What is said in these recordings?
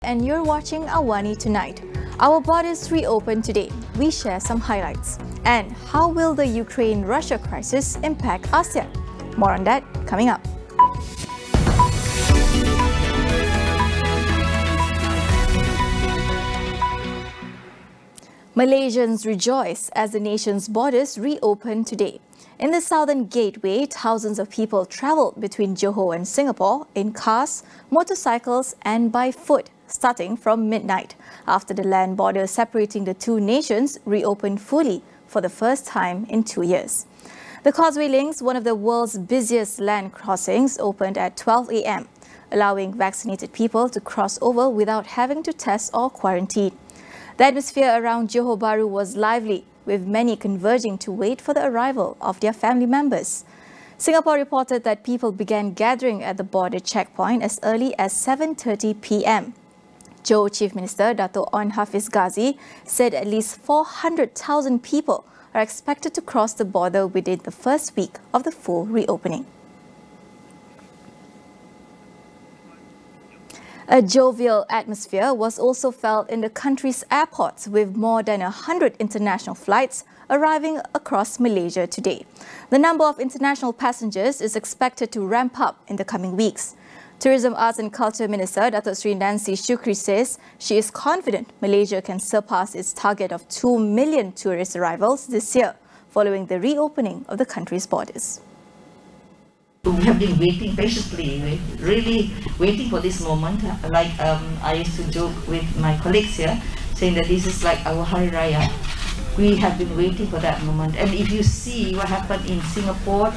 and you're watching AWANI Tonight. Our borders reopen today. We share some highlights. And how will the Ukraine-Russia crisis impact ASEAN? More on that coming up. Malaysians rejoice as the nation's borders reopen today. In the southern gateway, thousands of people travelled between Johor and Singapore in cars, motorcycles and by foot, starting from midnight, after the land border separating the two nations reopened fully for the first time in 2 years. The Causeway links, one of the world's busiest land crossings, opened at 12 a.m., allowing vaccinated people to cross over without having to test or quarantine. The atmosphere around Johor Bahru was lively, with many converging to wait for the arrival of their family members. Singapore reported that people began gathering at the border checkpoint as early as 7:30 p.m. Johor Chief Minister Dato' Onn Hafiz Ghazi said at least 400,000 people are expected to cross the border within the first week of the full reopening. A jovial atmosphere was also felt in the country's airports, with more than 100 international flights arriving across Malaysia today. The number of international passengers is expected to ramp up in the coming weeks. Tourism, Arts and Culture Minister Datuk Sri Nancy Shukri says she is confident Malaysia can surpass its target of 2 million tourist arrivals this year, following the reopening of the country's borders. We have been waiting patiently, really waiting for this moment. Like I used to joke with my colleagues here, saying that this is like our Hari Raya. We have been waiting for that moment. And if you see what happened in Singapore,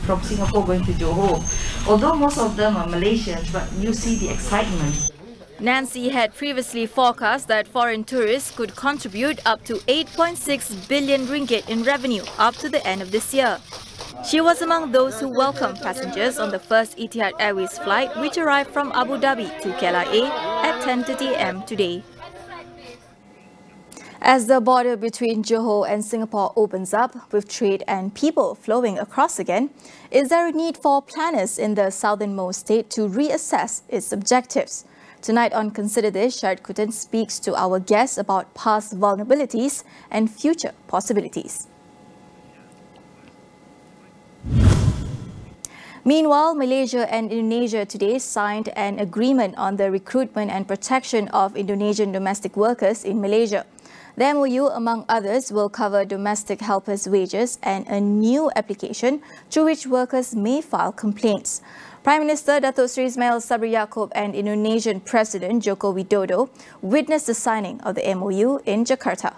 from Singapore going to Johor, although most of them are Malaysians, but you see the excitement. Nancy had previously forecast that foreign tourists could contribute up to 8.6 billion ringgit in revenue up to the end of this year. She was among those who welcomed passengers on the first Etihad Airways flight, which arrived from Abu Dhabi to KLIA at 10:30 a.m. today. As the border between Johor and Singapore opens up, with trade and people flowing across again, is there a need for planners in the southernmost state to reassess its objectives? Tonight on Consider This, Syed Kutan speaks to our guests about past vulnerabilities and future possibilities. Meanwhile, Malaysia and Indonesia today signed an agreement on the recruitment and protection of Indonesian domestic workers in Malaysia. The MOU, among others, will cover domestic helpers' wages and a new application through which workers may file complaints. Prime Minister Datuk Seri Ismail Sabri Yaakob and Indonesian President Joko Widodo witnessed the signing of the MOU in Jakarta.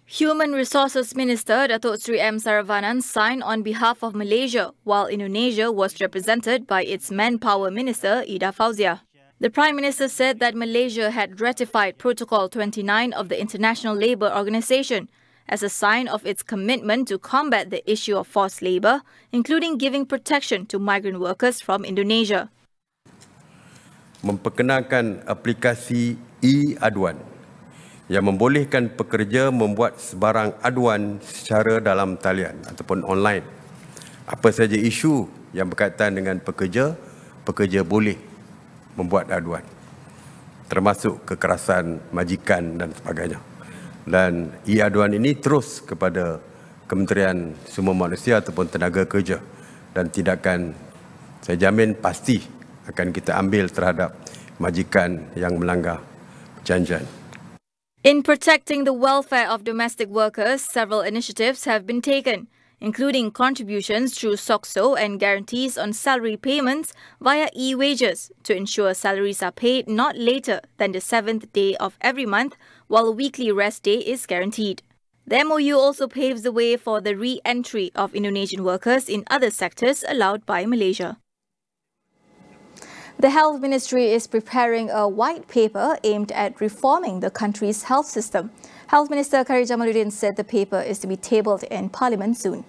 Human Resources Minister Datuk Seri M. Saravanan signed on behalf of Malaysia, while Indonesia was represented by its Manpower Minister Ida Fauzia. The Prime Minister said that Malaysia had ratified Protocol 29 of the International Labour Organization as a sign of its commitment to combat the issue of forced labour, including giving protection to migrant workers from Indonesia. Memperkenalkan aplikasi e-aduan yang membolehkan pekerja membuat sebarang aduan secara dalam talian ataupun online. Apa saja isu yang berkaitan dengan pekerja, pekerja boleh membuat aduan, termasuk kekerasan majikan dan sebagainya. Dan e-aduan ini terus kepada Kementerian Sumber Manusia ataupun Tenaga Kerja, dan tindakan saya jamin pasti akan kita ambil terhadap majikan yang melanggar perjanjian. In protecting the welfare of domestic workers, several initiatives have been taken, including contributions through SOCSO and guarantees on salary payments via e-wages to ensure salaries are paid not later than the 7th day of every month, while a weekly rest day is guaranteed. The MOU also paves the way for the re-entry of Indonesian workers in other sectors allowed by Malaysia. The Health Ministry is preparing a white paper aimed at reforming the country's health system. Health Minister Khairy Jamaluddin said the paper is to be tabled in Parliament soon.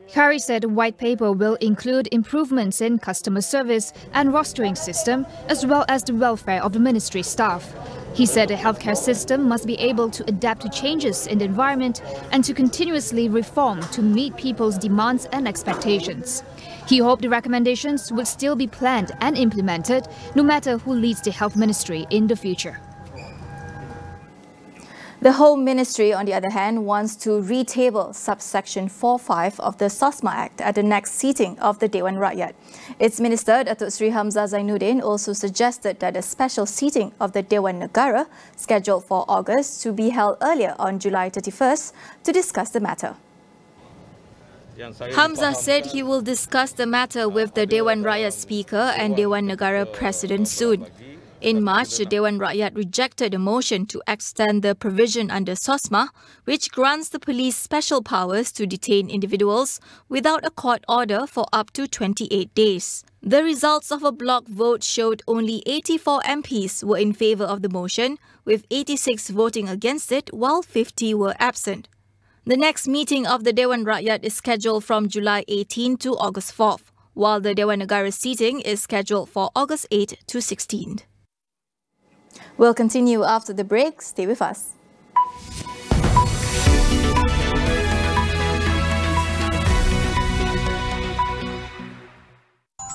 Khairy said the white paper will include improvements in customer service and rostering system, as well as the welfare of the ministry staff. He said the healthcare system must be able to adapt to changes in the environment and to continuously reform to meet people's demands and expectations. He hoped the recommendations would still be planned and implemented, no matter who leads the health ministry in the future. The Home Ministry, on the other hand, wants to retable subsection 4.5 of the SOSMA Act at the next seating of the Dewan Rakyat. Its Minister, Datuk Sri Hamzah Zainuddin, also suggested that a special seating of the Dewan Negara, scheduled for August, to be held earlier on July 31st to discuss the matter. Hamzah said he will discuss the matter with the Dewan Rakyat Speaker and Dewan Negara President soon. In March, the Dewan Rakyat rejected a motion to extend the provision under SOSMA, which grants the police special powers to detain individuals without a court order for up to 28 days. The results of a block vote showed only 84 MPs were in favour of the motion, with 86 voting against it while 50 were absent. The next meeting of the Dewan Rakyat is scheduled from July 18 to August 4th, while the Dewan Negara seating is scheduled for August 8 to 16. We'll continue after the break. Stay with us.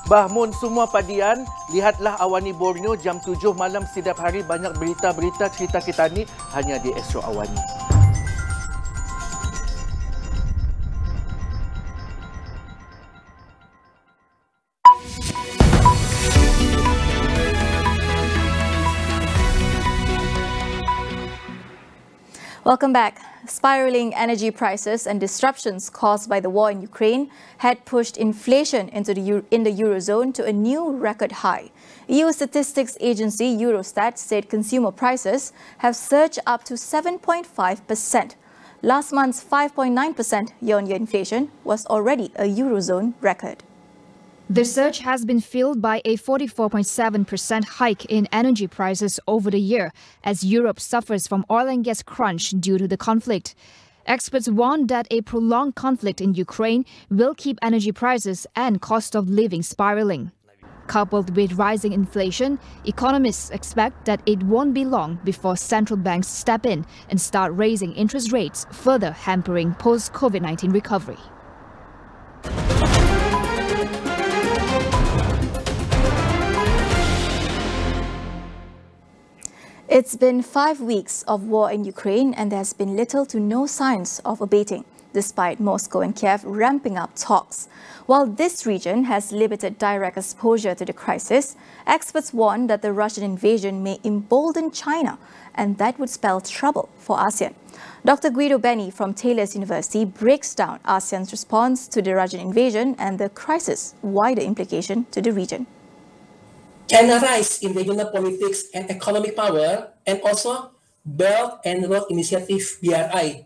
Bahmun semua padian, lihatlah Awani Borneo jam 7 malam setiap hari, banyak berita-berita cerita kita ni hanya di Astro Awani. Welcome back. Spiraling energy prices and disruptions caused by the war in Ukraine had pushed inflation in the Eurozone to a new record high. EU statistics agency Eurostat said consumer prices have surged up to 7.5%. Last month's 5.9% year-on-year inflation was already a Eurozone record. The surge has been fueled by a 44.7% hike in energy prices over the year as Europe suffers from oil and gas crunch due to the conflict. Experts warn that a prolonged conflict in Ukraine will keep energy prices and cost of living spiraling. Coupled with rising inflation, economists expect that it won't be long before central banks step in and start raising interest rates, further hampering post-COVID-19 recovery. It's been 5 weeks of war in Ukraine and there's been little to no signs of abating, despite Moscow and Kiev ramping up talks. While this region has limited direct exposure to the crisis, experts warn that the Russian invasion may embolden China, and that would spell trouble for ASEAN. Dr. Guido Benny from Taylor's University breaks down ASEAN's response to the Russian invasion and the crisis' wider implication to the region. China rise in regional politics and economic power, and also Belt and Road Initiative (BRI).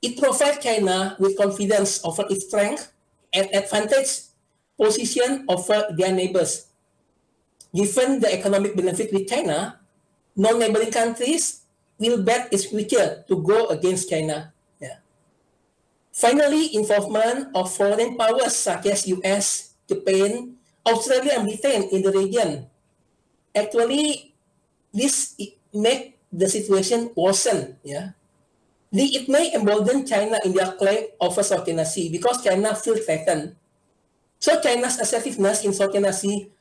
It provides China with confidence over its strength and advantage position over their neighbors. Given the economic benefit with China, non-neighboring countries will bet its future to go against China. Finally, involvement of foreign powers such as US, Japan, Australia and Britain in the region. Actually, this make the situation worsen. It may embolden China in their claim over South China Sea because China feels threatened. So China's assertiveness in South China Sea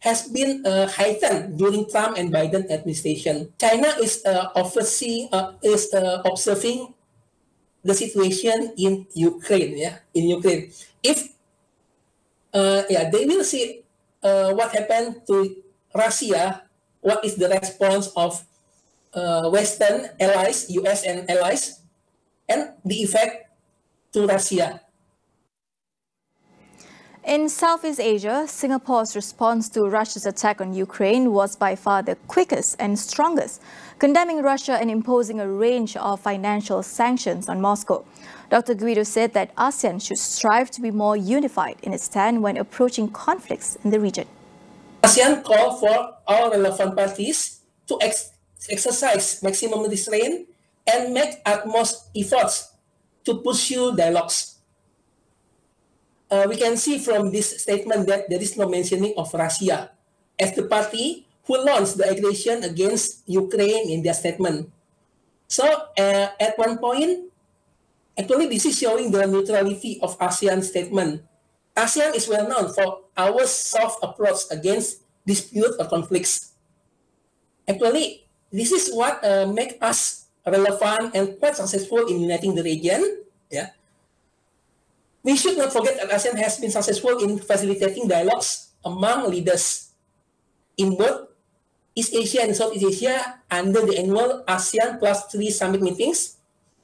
has been heightened during Trump and Biden administration. China is observing the situation in Ukraine. If they will see what happened to Russia, what is the response of Western allies, US and allies, and the effect to Russia. In Southeast Asia, Singapore's response to Russia's attack on Ukraine was by far the quickest and strongest, condemning Russia and imposing a range of financial sanctions on Moscow. Dr. Guido said that ASEAN should strive to be more unified in its stand when approaching conflicts in the region. ASEAN called for all relevant parties to exercise maximum restraint and make utmost efforts to pursue dialogues. We can see from this statement that there is no mentioning of Russia as the party who launched the aggression against Ukraine in their statement. So at one point, actually this is showing the neutrality of ASEAN statement. ASEAN is well known for our soft approach against dispute or conflicts. Actually, this is what makes us relevant and quite successful in uniting the region. Yeah. We should not forget that ASEAN has been successful in facilitating dialogues among leaders in both East Asia and Southeast Asia under the annual ASEAN +3 summit meetings,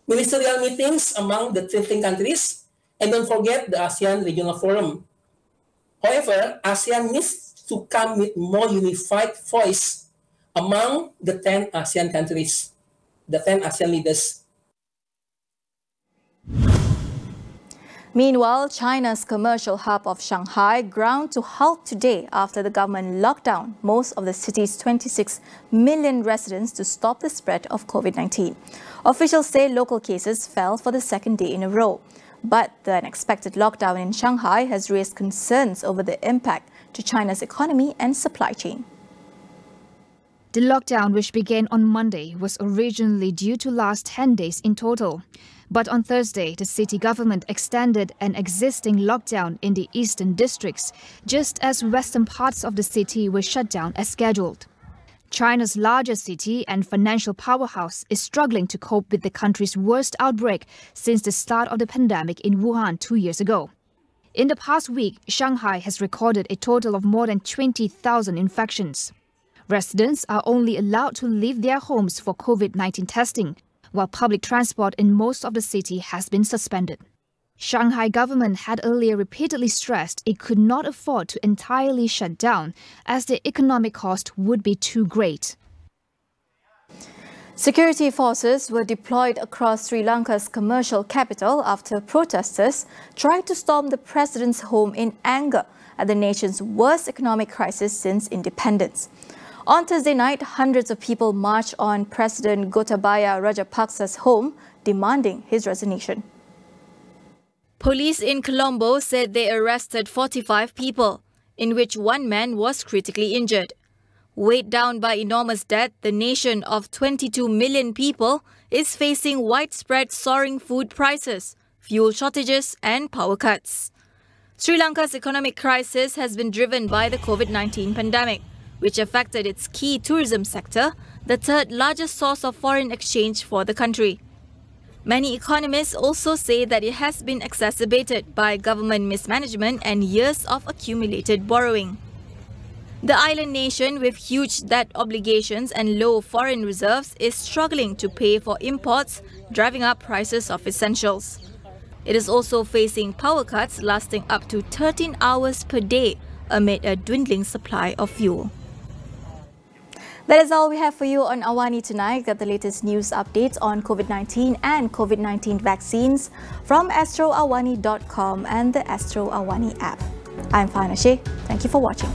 ministerial meetings among the 13 countries, and don't forget the ASEAN Regional Forum. However, ASEAN needs to come with more unified voice among the 10 ASEAN countries, the 10 ASEAN leaders. Meanwhile, China's commercial hub of Shanghai ground to halt today after the government locked down most of the city's 26 million residents to stop the spread of COVID-19. Officials say local cases fell for the second day in a row. But the unexpected lockdown in Shanghai has raised concerns over the impact to China's economy and supply chain. The lockdown, which began on Monday, was originally due to last 10 days in total. But on Thursday, the city government extended an existing lockdown in the eastern districts, just as western parts of the city were shut down as scheduled. China's largest city and financial powerhouse is struggling to cope with the country's worst outbreak since the start of the pandemic in Wuhan 2 years ago. In the past week, Shanghai has recorded a total of more than 20,000 infections. Residents are only allowed to leave their homes for COVID-19 testing, while public transport in most of the city has been suspended. Shanghai government had earlier repeatedly stressed it could not afford to entirely shut down, as the economic cost would be too great. Security forces were deployed across Sri Lanka's commercial capital after protesters tried to storm the president's home in anger at the nation's worst economic crisis since independence. On Thursday night, hundreds of people marched on President Gotabaya Rajapaksa's home, demanding his resignation. Police in Colombo said they arrested 45 people, in which one man was critically injured. Weighed down by enormous debt, the nation of 22 million people is facing widespread soaring food prices, fuel shortages and power cuts. Sri Lanka's economic crisis has been driven by the COVID-19 pandemic, which affected its key tourism sector, the third largest source of foreign exchange for the country. Many economists also say that it has been exacerbated by government mismanagement and years of accumulated borrowing. The island nation, with huge debt obligations and low foreign reserves, is struggling to pay for imports, driving up prices of essentials. It is also facing power cuts lasting up to 13 hours per day amid a dwindling supply of fuel. That is all we have for you on AWANI tonight. Get the latest news updates on COVID-19 and COVID-19 vaccines from astroawani.com and the Astro AWANI app. I'm Farhana Sheikh. Thank you for watching.